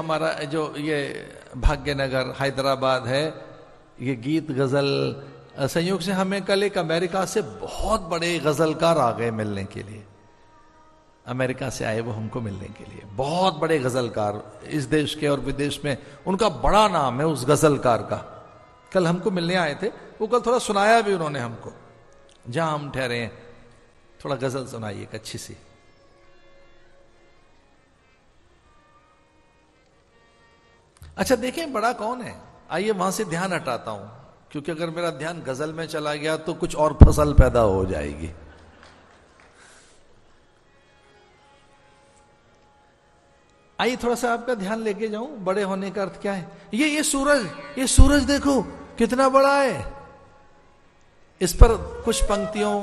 हमारा जो ये भाग्यनगर हैदराबाद है, ये गीत गजल संयोग से हमें कल एक अमेरिका से बहुत बड़े गजलकार आ गए मिलने के लिए। अमेरिका से आए वो हमको मिलने के लिए, बहुत बड़े गजलकार इस देश के और विदेश में, उनका बड़ा नाम है उस गजलकार का। कल हमको मिलने आए थे, वो कल थोड़ा सुनाया भी उन्होंने हमको, जहां हम ठहरे हैं थोड़ा गजल सुनाइए एक अच्छी सी। अच्छा देखें बड़ा कौन है, आइए वहां से ध्यान हटाता हूं, क्योंकि अगर मेरा ध्यान गजल में चला गया तो कुछ और फसल पैदा हो जाएगी। आइए थोड़ा सा आपका ध्यान लेके जाऊं, बड़े होने का अर्थ क्या है। ये सूरज देखो कितना बड़ा है। इस पर कुछ पंक्तियों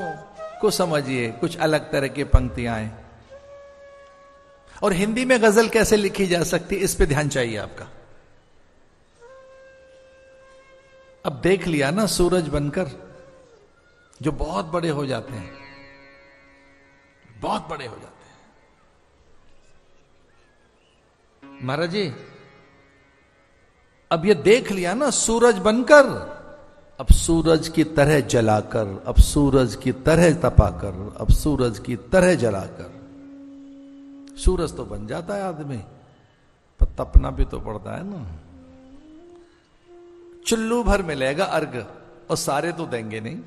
को समझिए, कुछ अलग तरह की पंक्तियां हैं, और हिंदी में गजल कैसे लिखी जा सकती इस पे ध्यान चाहिए आपका। अब देख लिया ना सूरज बनकर, जो बहुत बड़े हो जाते हैं, बहुत बड़े हो जाते हैं। महाराज जी अब ये देख लिया ना सूरज बनकर, अब सूरज की तरह जलाकर, अब सूरज की तरह तपाकर, अब सूरज की तरह जलाकर। सूरज तो बन जाता है आदमी, पर तपना भी तो पड़ता है ना। चुल्लू भर मिलेगा अर्घ, और सारे तो देंगे नहीं।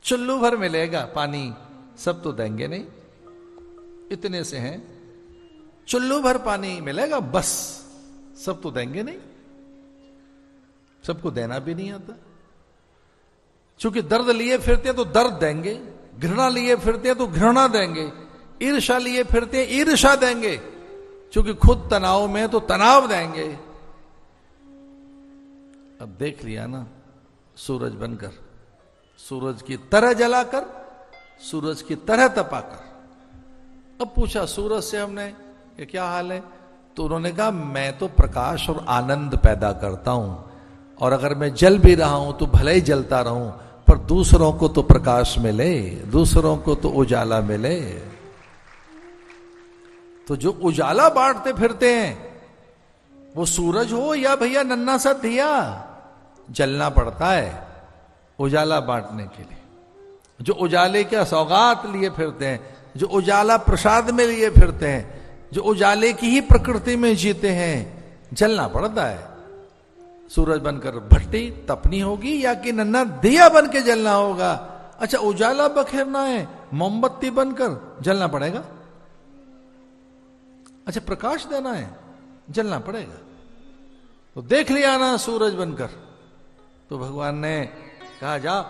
चुल्लू भर मिलेगा पानी, सब तो देंगे नहीं, इतने से हैं। चुल्लू भर पानी मिलेगा बस, सब तो देंगे नहीं, सबको देना भी नहीं आता। क्योंकि दर्द लिए फिरते हैं तो दर्द देंगे, घृणा लिए फिरते हैं तो घृणा देंगे, ईर्ष्या लिए फिरते हैं ईर्ष्या देंगे, क्योंकि खुद तनाव में तो तनाव देंगे। अब देख लिया ना सूरज बनकर, सूरज की तरह जलाकर, सूरज की तरह तपाकर। अब पूछा सूरज से हमने कि क्या हाल है, तो उन्होंने कहा मैं तो प्रकाश और आनंद पैदा करता हूं, और अगर मैं जल भी रहा हूं तो भले ही जलता रहूं, पर दूसरों को तो प्रकाश मिले, दूसरों को तो उजाला मिले। तो जो उजाला बांटते फिरते हैं वो सूरज हो या भैया नन्ना सा दिया, जलना पड़ता है उजाला बांटने के लिए। जो उजाले का सौगात लिए फिरते हैं, जो उजाला प्रसाद में लिए फिरते हैं, जो उजाले की ही प्रकृति में जीते हैं, जलना पड़ता है। सूरज बनकर भट्टी तपनी होगी या कि नन्ना दिया बन के जलना होगा। अच्छा उजाला बखेरना है, मोमबत्ती बनकर जलना पड़ेगा। अच्छा प्रकाश देना है, जलना पड़ेगा। तो देख लिया ना सूरज बनकर, तो भगवान ने कहा जा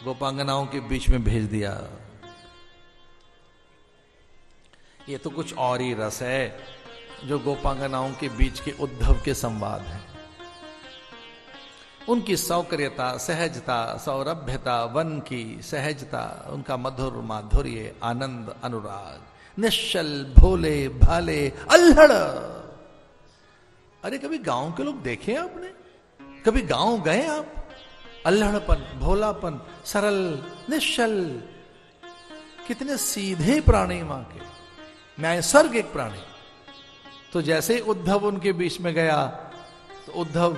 गोपांगनाओं के बीच में भेज दिया। ये तो कुछ और ही रस है जो गोपांगनाओं के बीच के उद्धव के संवाद है। उनकी सौकर्यता, सहजता, सौरभ्यता, वन की सहजता, उनका मधुर माधुर्य, आनंद, अनुराग, निश्चल, भोले भाले, अल्हड़। अरे कभी गांव के लोग देखे आपने? कभी गांव गए आप? अल्हड़पन, भोलापन, सरल, निश्चल, कितने सीधे प्राणी मां के, नैसर्गिक प्राणी। तो जैसे ही उद्धव उनके बीच में गया तो उद्धव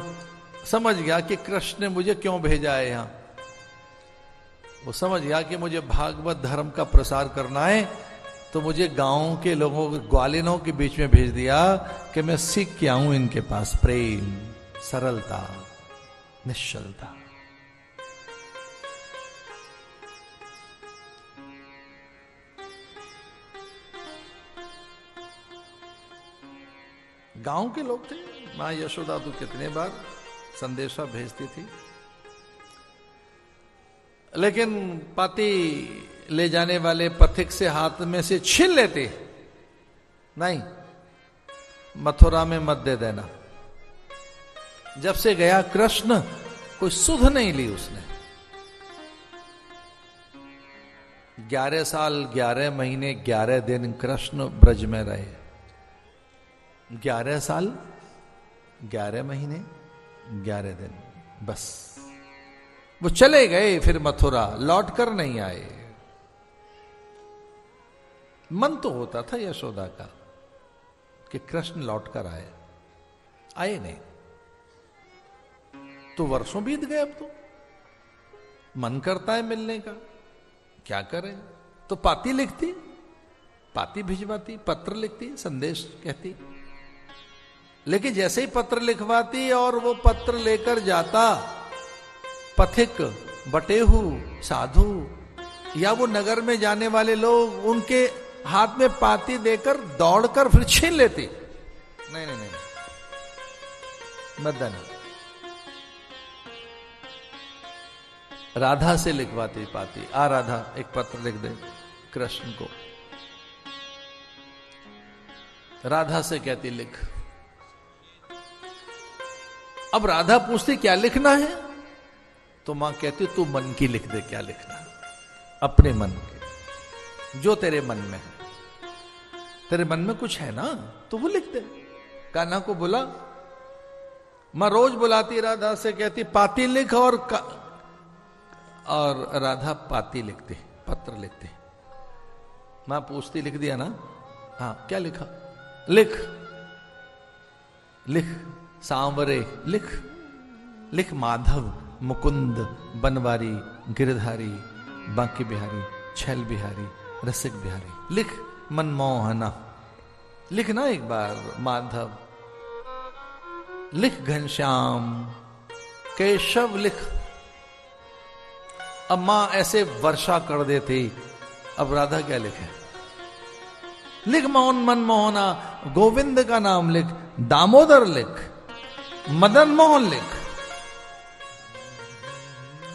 समझ गया कि कृष्ण ने मुझे क्यों भेजा है यहां। वो समझ गया कि मुझे भागवत धर्म का प्रसार करना है, तो मुझे गांव के लोगों, ग्वालिनों के बीच में भेज दिया कि मैं सीख के आऊं इनके पास प्रेम, सरलता, निश्चलता। गांव के लोग थे। मां यशोदा तो कितने बार संदेशा भेजती थी, लेकिन पाती ले जाने वाले पथिक से हाथ में से छीन लेते। नहीं, मथुरा में मत दे देना। जब से गया कृष्ण, कोई सुध नहीं ली उसने। 11 साल 11 महीने 11 दिन कृष्ण ब्रज में रहे। 11 साल 11 महीने 11 दिन, बस। वो चले गए फिर मथुरा, लौट कर नहीं आए। मन तो होता था यशोदा का, कि कृष्ण लौट कर आए, आए नहीं। तो वर्षों बीत गए, अब तो मन करता है मिलने का, क्या करें। तो पाती लिखती, पाती भिजवाती, पत्र लिखती, संदेश कहती। लेकिन जैसे ही पत्र लिखवाती और वो पत्र लेकर जाता, पथिक, बटेहू, साधु या वो नगर में जाने वाले लोग उनके हाथ में पाती देकर दौड़कर फिर छीन लेते। नहीं नहीं नहीं, मदन राधा से लिखवाती पाती। आ राधा, एक पत्र लिख दे कृष्ण को। राधा से कहती लिख। अब राधा पूछती क्या लिखना है, तो मां कहती तू मन की लिख दे, क्या लिखना है अपने मन के, जो तेरे मन में है। तेरे मन में कुछ है ना तो वो लिख दे। कान्हा को बुला। मां रोज बुलाती राधा से, कहती पाती लिख, और राधा पाती लिखती, पत्र लिखती। मां पूछती लिख दिया ना, हाँ क्या लिखा, लिख लिख सांवरे, लिख लिख माधव, मुकुंद, बनवारी, गिरधारी, बांके बिहारी, छैल बिहारी, रसिक बिहारी, लिख मनमोहना, लिखना एक बार माधव, लिख घनश्याम, केशव लिख। अब मां ऐसे वर्षा कर देती, अब राधा क्या लिखे, लिख मोहन मनमोहना, गोविंद का नाम लिख, दामोदर लिख, मदन मोहन लिख।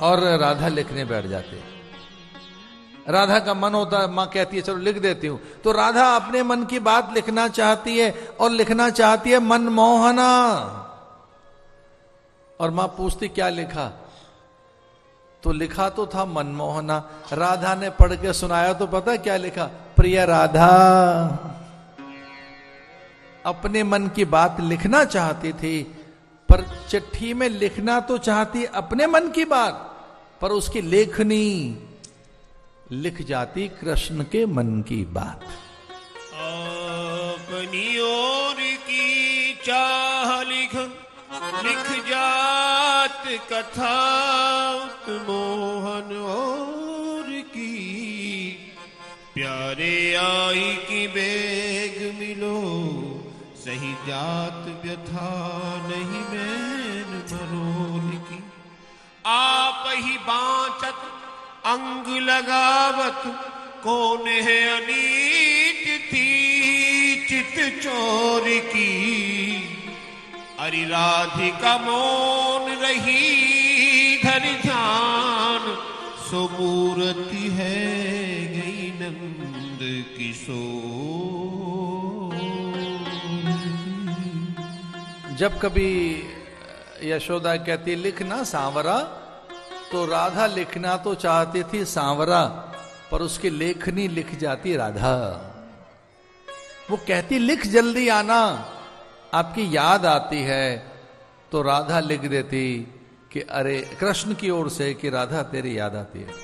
और राधा लिखने बैठ जाते। राधा का मन होता है, मां कहती है चलो लिख देती हूं, तो राधा अपने मन की बात लिखना चाहती है, और लिखना चाहती है मनमोहना। और मां पूछती क्या लिखा, तो लिखा तो था मनमोहना। राधा ने पढ़ के सुनाया तो पता क्या लिखा, प्रिय राधा। अपने मन की बात लिखना चाहती थी, पर चिट्ठी में लिखना तो चाहती अपने मन की बात, पर उसकी लेखनी लिख जाती कृष्ण के मन की बात। अपनी ओर की चाह लिख, लिख जात कथा मोहन और की। प्यारे आई की बेग मिलो, सही जात व्यथा नहीं मैन मरोल की। आप ही बाँचत अंग लगावत, कौन है अनीत थी चित चोर की। अरि राधिका मौन रही धर ध्यान, सो मूर्ति है गई नंद किशोर। जब कभी यशोदा कहती लिखना सांवरा, तो राधा लिखना तो चाहती थी सांवरा, पर उसकी लेखनी लिख जाती राधा। वो कहती लिख जल्दी आना, आपकी याद आती है, तो राधा लिख देती कि अरे कृष्ण की ओर से कि राधा तेरी याद आती है।